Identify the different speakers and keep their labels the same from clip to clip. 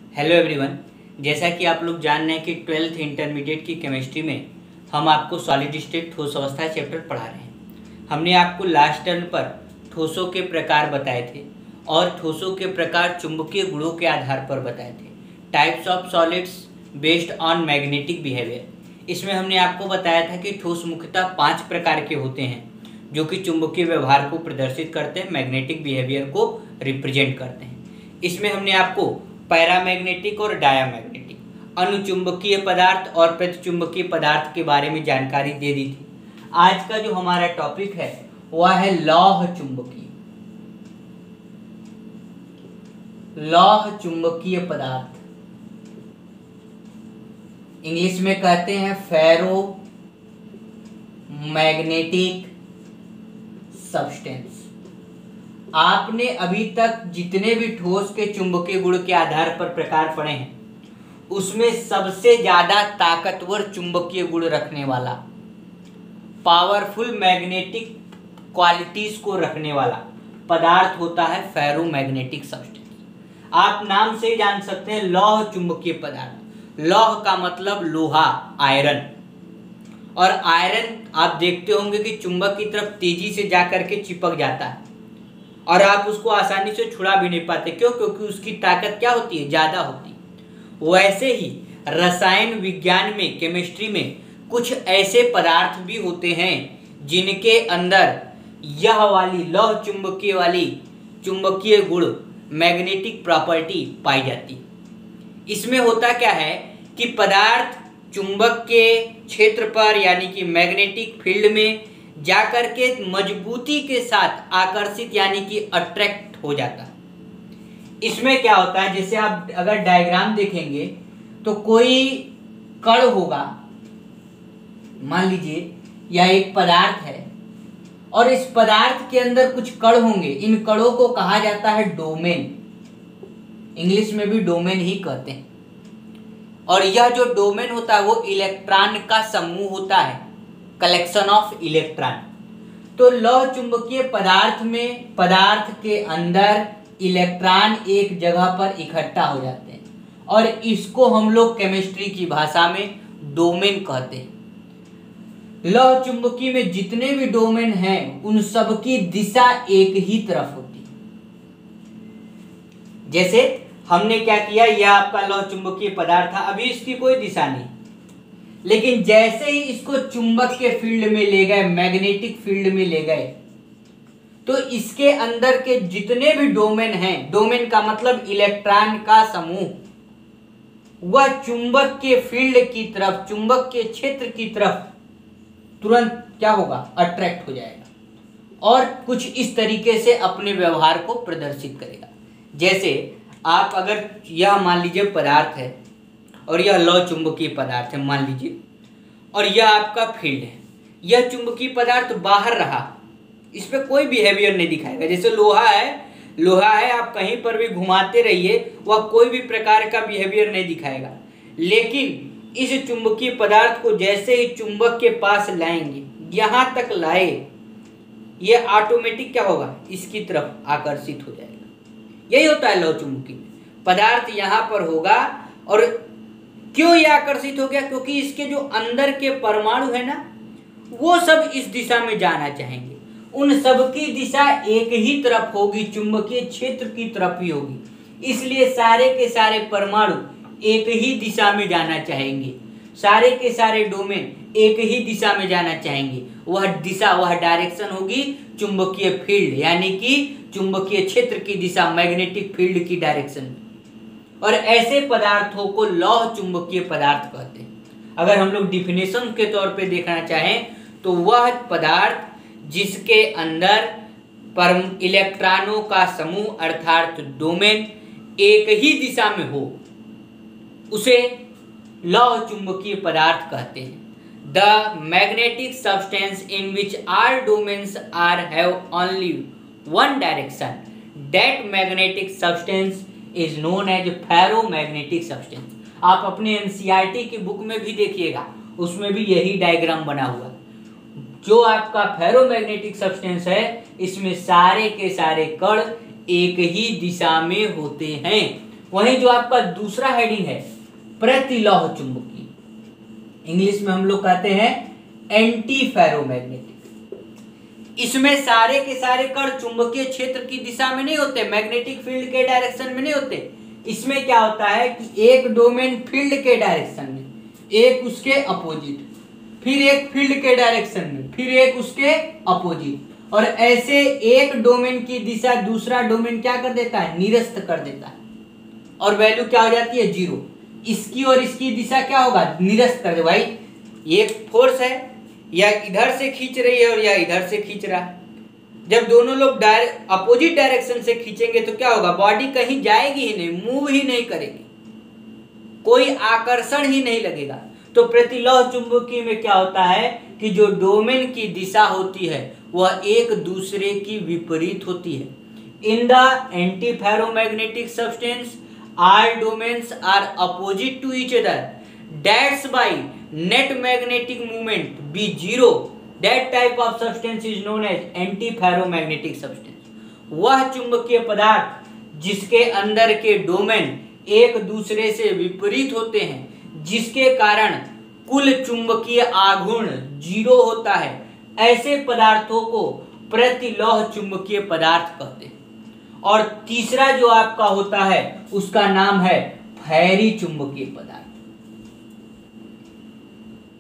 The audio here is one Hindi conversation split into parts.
Speaker 1: Hello everyone. जैसा कि आप लोग जान रहे हैं कि 12th इंटरमीडिएट की केमिस्ट्री में हम आपको सॉलिड स्टेट ठोस अवस्था चैप्टर पढ़ा रहे हैं। हमने आपको लास्ट टर्न पर ठोसों के प्रकार बताए थे और ठोसों के प्रकार चुंबकीय गुणों के आधार पर बताए थे। Types of solids based on magnetic behaviour. इसमें हमने आपको बताया था कि ठोस मुख्यतः 5 प्रकार के होते हैं जो कि चुंबकीय व्यवहार को प्रदर्शित करते हैं, मैग्नेटिक बिहेवियर को रिप्रेजेंट करते हैं। इसमें हमने आपको पैरामैग्नेटिक और डायामैग्नेटिक, अनुचुंबकीय पदार्थ और प्रतिचुंबकीय पदार्थ के बारे में जानकारी दे दी थी। आज का जो हमारा टॉपिक है वह है लौह चुंबकीय पदार्थ। इंग्लिश में कहते हैं फेरो मैग्नेटिक सब्सटेंस। आपने अभी तक जितने भी ठोस के चुंबकीय गुण के आधार पर प्रकार पढ़े हैं उसमें सबसे ज्यादा ताकतवर चुंबकीय गुण रखने वाला, पावरफुल मैग्नेटिक क्वालिटीज को रखने वाला पदार्थ होता है फेरोमैग्नेटिक सब्सटेंस। आप नाम से ही जान सकते हैं लौह चुंबकीय पदार्थ। लौह का मतलब लोहा, आयरन। और आयरन आप देखते होंगे कि चुंबक की तरफ तेजी से जाकर के चिपक जाता है और आप उसको आसानी से छुड़ा भी नहीं पाते। क्यों? क्योंकि उसकी ताकत क्या होती है? ज्यादा होती है। वैसे ही रसायन विज्ञान में, केमिस्ट्री में कुछ ऐसे पदार्थ भी होते हैं जिनके अंदर यह वाली लौह चुंबकीय वाली चुंबकीय गुण, मैग्नेटिक प्रॉपर्टी पाई जाती। इसमें होता क्या है कि पदार्थ चुंबक के क्षेत्र पर यानी कि मैग्नेटिक फील्ड में जाकर के मजबूती के साथ आकर्षित यानी कि अट्रैक्ट हो जाता है। इसमें क्या होता है, जैसे आप अगर डायग्राम देखेंगे तो कोई कण होगा, मान लीजिए यह एक पदार्थ है और इस पदार्थ के अंदर कुछ कण होंगे। इन कणों को कहा जाता है डोमेन। इंग्लिश में भी डोमेन ही कहते हैं। और यह जो डोमेन होता है वो इलेक्ट्रॉन का समूह होता है, कलेक्शन ऑफ इलेक्ट्रॉन। तो लौह चुंबकीय पदार्थ में पदार्थ के अंदर इलेक्ट्रॉन एक जगह पर इकट्ठा हो जाते हैं और इसको हम लोग केमिस्ट्री की भाषा में डोमेन कहते हैं। लौह चुंबकीय में जितने भी डोमेन हैं उन सब की दिशा एक ही तरफ होती है। जैसे हमने क्या किया, यह आपका लौह चुंबकीय पदार्थ था, अभी इसकी कोई दिशा नहीं, लेकिन जैसे ही इसको चुंबक के फील्ड में ले गए, मैग्नेटिक फील्ड में ले गए, तो इसके अंदर के जितने भी डोमेन हैं, डोमेन का मतलब इलेक्ट्रॉन का समूह, वह चुंबक के फील्ड की तरफ, चुंबक के क्षेत्र की तरफ तुरंत क्या होगा? अट्रैक्ट हो जाएगा और कुछ इस तरीके से अपने व्यवहार को प्रदर्शित करेगा। जैसे आप अगर यह मान लीजिए पदार्थ है और यह लौह चुंबकीय पदार्थ है मान लीजिए, और यह आपका फील्ड है। यह चुंबकीय पदार्थ बाहर रहा, इस पर कोई बिहेवियर नहीं दिखाएगा। जैसे लोहा है, आप कहीं पर भी घुमाते रहिए वह कोई भी प्रकार का बिहेवियर नहीं दिखाएगा। लेकिन इस चुंबकीय पदार्थ को जैसे ही चुंबक के पास लाएंगे, यहां तक लाए, यह ऑटोमेटिक क्या होगा? इसकी तरफ आकर्षित हो जाएगा। यही होता है लौह चुंबकीय पदार्थ। यहां पर होगा और क्यों ये आकर्षित हो गया? क्योंकि इसके जो अंदर के परमाणु है ना, वो सब इस दिशा में जाना चाहेंगे। उन सब की दिशा एक ही तरफ होगी, चुंबकीय क्षेत्र की तरफ ही होगी। इसलिए सारे के सारे परमाणु एक ही दिशा में जाना चाहेंगे, सारे के सारे डोमेन एक ही दिशा में जाना चाहेंगे। वह दिशा, वह डायरेक्शन होगी चुंबकीय फील्ड यानी कि चुंबकीय क्षेत्र की दिशा, मैग्नेटिक फील्ड की डायरेक्शन। और ऐसे पदार्थों को लौह चुंबकीय पदार्थ कहते हैं। अगर हम लोग डिफिनेशन के तौर पे देखना चाहें तो वह पदार्थ जिसके अंदर इलेक्ट्रॉनों का समूह अर्थात डोमेन एक ही दिशा में हो, उसे लौह चुंबकीय पदार्थ कहते हैं। The magnetic substance in which are domains are have only one direction, that magnetic substance is known as ferromagnetic substance. आप अपने एनसीईआरटी की बुक में भी देखिएगा, उसमें भी यही डायग्राम बना हुआ है। जो आपका फेरोमैग्नेटिक सब्सटेंस है, इसमें सारे के सारे कण एक ही दिशा में होते हैं वहीं जो आपका दूसरा हेडिंग है प्रतिलौह चुंबकीय, इंग्लिश में हम लोग कहते हैं एंटी फेरोमैग्नेटिक। इसमें सारे के सारे कण चुंबकीय क्षेत्र की दिशा में नहीं होते, मैग्नेटिक फील्ड के डायरेक्शन में नहीं होते। इसमें क्या होता है कि एक डोमेन फील्ड के डायरेक्शन में, एक उसके अपोजिट, फिर एक फील्ड के डायरेक्शन में, फिर एक उसके अपोजिट, और ऐसे एक डोमेन की दिशा दूसरा डोमेन क्या कर देता है, निरस्त कर देता है, और वैल्यू क्या हो जाती है, 0। इसकी और इसकी दिशा क्या होगा, निरस्त कर दे। भाई ये फोर्स है, या इधर से खींच रही है और या इधर से खींच रहा है। जब दोनों लोग अपोजिट डायरेक्शन से खींचेंगे तो क्या होगा, बॉडी कहीं जाएगी ही नहीं, मूव ही नहीं करेगी, कोई आकर्षण ही नहीं लगेगा। तो प्रतिलौह चुंबकीय में क्या होता है कि जो डोमेन की दिशा होती है वह एक दूसरे की विपरीत होती है। In the anti ferromagnetic substance all domains are opposite to each other, that's why net magnetic moment be 0. That type of substance is known as anti-ferromagnetic substance. वह चुंबकीय पदार्थ जिसके अंदर के डोमेन एक दूसरे से विपरीत होते हैं, जिसके कारण कुल चुंबकीय आघूर्ण 0 होता है, ऐसे पदार्थों को प्रतिलौह चुंबकीय पदार्थ कहते हैं। और तीसरा जो आपका होता है उसका नाम है फेरी चुंबकीय पदार्थ,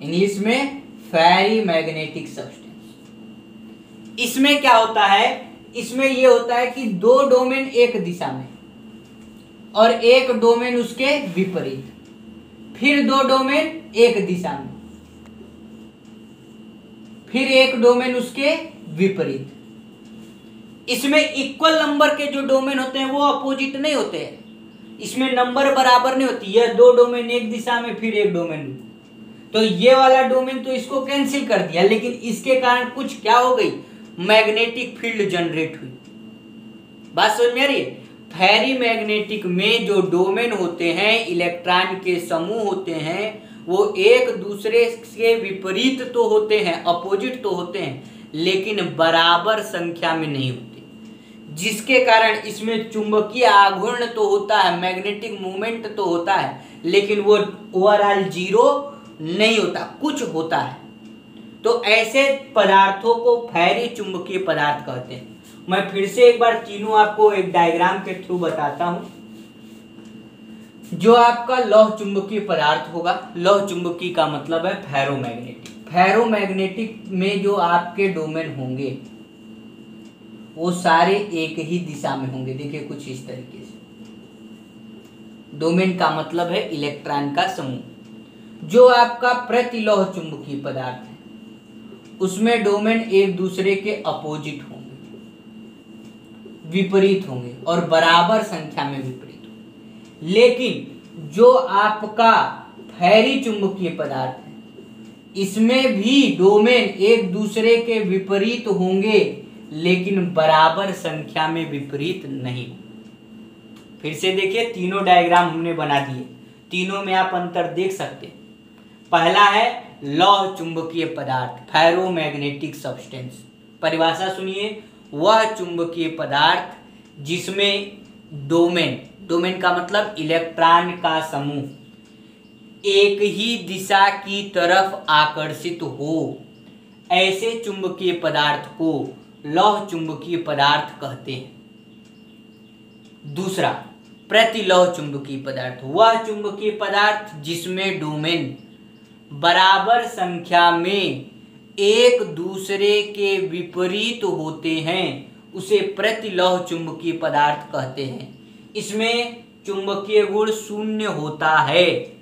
Speaker 1: इंग्लिश में फेरी मैग्नेटिक सब्सटेंस। इसमें क्या होता है, इसमें ये होता है कि दो डोमेन एक दिशा में और एक डोमेन उसके विपरीत, फिर दो डोमेन एक दिशा में, फिर एक डोमेन उसके विपरीत। इसमें इक्वल नंबर के जो डोमेन होते हैं वो अपोजिट नहीं होते हैं, इसमें नंबर बराबर नहीं होती। यह दो डोमेन एक दिशा में, फिर एक डोमेन, तो ये वाला डोमेन तो इसको कैंसिल कर दिया, लेकिन इसके कारण कुछ क्या हो गई, मैग्नेटिक फील्ड जनरेट हुई। बात समझ में आ रही है। फेरी मैग्नेटिक में जो डोमेन होते हैं, इलेक्ट्रॉन के समूह होते हैं, वो एक दूसरे के विपरीत तो होते हैं, अपोजिट तो होते हैं, लेकिन बराबर संख्या में नहीं होते, जिसके कारण इसमें चुंबकीय आघूर्ण तो होता है, मैग्नेटिक मूवमेंट तो होता है, लेकिन वो ओवरऑल 0 नहीं होता, कुछ होता है। तो ऐसे पदार्थों को फेरी चुंबकीय पदार्थ कहते हैं। मैं फिर से एक बार तीनों आपको एक डायग्राम के थ्रू बताता हूं। जो आपका लौह चुंबकीय पदार्थ होगा, लौह चुंबकीय का मतलब है फेरोमैग्नेटिक। फेरोमैग्नेटिक में जो आपके डोमेन होंगे वो सारे एक ही दिशा में होंगे। देखिए कुछ इस तरीके से, डोमेन का मतलब है इलेक्ट्रॉन का समूह। जो आपका प्रतिलौह चुंबकीय पदार्थ है उसमें डोमेन एक दूसरे के अपोजिट होंगे, विपरीत होंगे और बराबर संख्या में विपरीत होंगे। लेकिन जो आपका फेरी चुंबकीय पदार्थ है इसमें भी डोमेन एक दूसरे के विपरीत होंगे, लेकिन बराबर संख्या में विपरीत नहीं। फिर से देखिए, तीनों डायग्राम हमने बना दिए, तीनों में आप अंतर देख सकते हैं। पहला है लौह चुंबकीय पदार्थ, फेरोमैग्नेटिक सब्सटेंस। परिभाषा सुनिए, वह चुंबकीय पदार्थ जिसमें डोमेन का मतलब इलेक्ट्रॉन का समूह एक ही दिशा की तरफ आकर्षित हो, ऐसे चुंबकीय पदार्थ को लौह चुंबकीय पदार्थ कहते हैं। दूसरा, प्रतिलौह चुंबकीय पदार्थ, वह चुंबकीय पदार्थ जिसमें डोमेन बराबर संख्या में एक दूसरे के विपरीत होते हैं, उसे प्रतिलौह चुंबकीय पदार्थ कहते हैं। इसमें चुंबकीय गुण 0 होता है।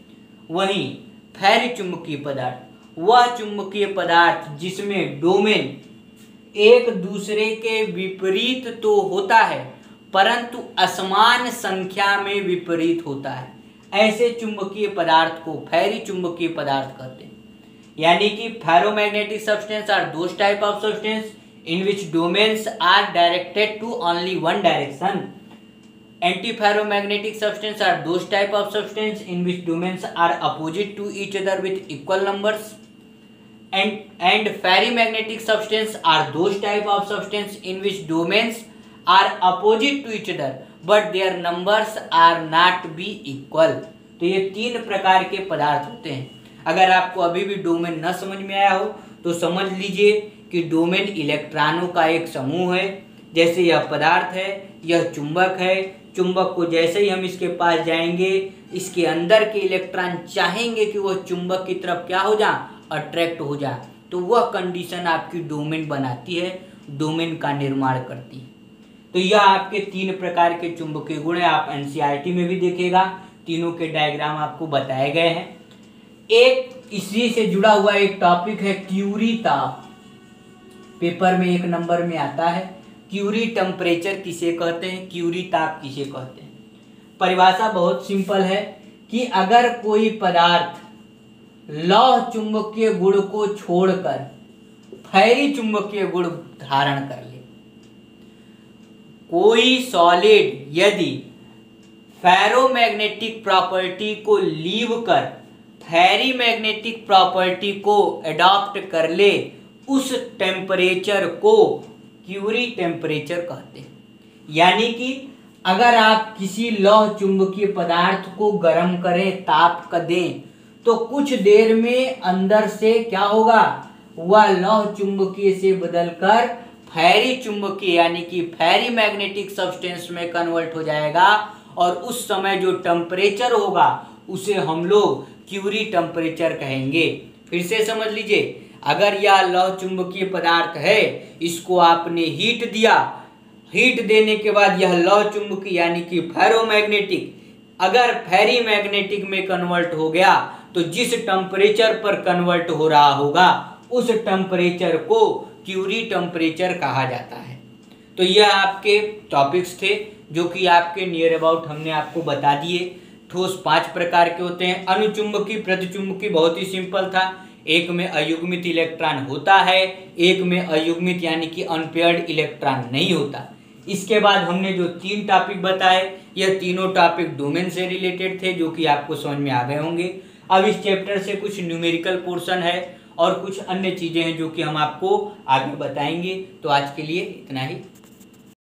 Speaker 1: वहीं फेरी चुंबकीय पदार्थ, वह चुंबकीय पदार्थ जिसमें डोमेन एक दूसरे के विपरीत तो होता है परंतु असमान संख्या में विपरीत होता है, ऐसे चुंबकीय पदार्थ को फेरी चुंबकीय पदार्थ कहते हैं। यानी कि ferromagnetic substance are those type of substance in which domains are directed to only one direction. Antiferromagnetic substances are those type of substances in which domains are opposite to each other with equal numbers, and ferrimagnetic substances are those type of substances in which domains are opposite to each other but their numbers are not be equal. तो ये 3 प्रकार के पदार्थ होते हैं। अगर आपको अभी भी डोमेन न समझ में आया हो तो समझ लीजिए कि डोमेन इलेक्ट्रॉनों का एक समूह है। जैसे यह पदार्थ है, यह चुंबक है। चुंबक को जैसे ही हम इसके पास जाएंगे, इसके अंदर के इलेक्ट्रॉन चाहेंगे कि वह चुंबक की तरफ क्या हो जाए, अट्रैक्ट हो जाए। तो वह कंडीशन आपकी डोमेन बनाती है, डोमेन का निर्माण करती है। तो यह आपके 3 प्रकार के चुंबकीय गुण है। आप एनसीईआरटी में भी देखेगा, तीनों के डायग्राम आपको बताए गए हैं। एक इसी से जुड़ा हुआ एक टॉपिक है क्यूरी ताप। पेपर में 1 नंबर में आता है क्यूरी टेम्परेचर किसे कहते हैं, क्यूरी ताप किसे कहते हैं। परिभाषा बहुत सिंपल है कि अगर कोई पदार्थ लौह चुंबकीय गुण को छोड़कर फेरी चुंबकीय गुण धारण कर ले, कोई सॉलिड यदि फेरोमैग्नेटिक प्रॉपर्टी को लीव कर फेरी मैग्नेटिक प्रॉपर्टी को अडॉप्ट कर ले, उस टेम्परेचर को क्यूरी टेम्परेचर कहते हैं। यानी कि अगर आप किसी लौह चुंबकीय पदार्थ को गर्म करें, ताप का दें, तो कुछ देर में अंदर से क्या होगा, वह लौह चुंबकीय से बदलकर फेरी चुंबकीय यानी कि फेरी मैग्नेटिक सब्सटेंस में कन्वर्ट हो जाएगा। और उस समय जो टेम्परेचर होगा उसे हम लोग क्यूरी टेम्परेचर कहेंगे। फिर से समझ लीजिए, अगर यह लौह चुंबकीय पदार्थ है, इसको आपने हीट दिया, हीट देने के बाद यह लौह चुंबकीय यानी कि फेरोमैग्नेटिक अगर फेरी मैग्नेटिक में कन्वर्ट हो गया, तो जिस टेम्परेचर पर कन्वर्ट हो रहा होगा उस टेम्परेचर को क्यूरी टेम्परेचर कहा जाता है। तो यह आपके टॉपिक्स थे जो कि आपके नियर अबाउट हमने आपको बता दिए। ठोस 5 प्रकार के होते हैं। अनुचुंबकीय, प्रतिचुंबकीय बहुत ही सिंपल था। एक में अयुग्मित इलेक्ट्रॉन होता है, एक में अयुग्मित यानी कि अनपेयर्ड इलेक्ट्रॉन नहीं होता। इसके बाद हमने जो 3 टॉपिक बताए, यह तीनों टॉपिक डोमेन से रिलेटेड थे, जो कि आपको समझ में आ गए होंगे। अब इस चैप्टर से कुछ न्यूमेरिकल पोर्शन है और कुछ अन्य चीज़ें हैं जो कि हम आपको आगे बताएंगे। तो आज के लिए इतना ही।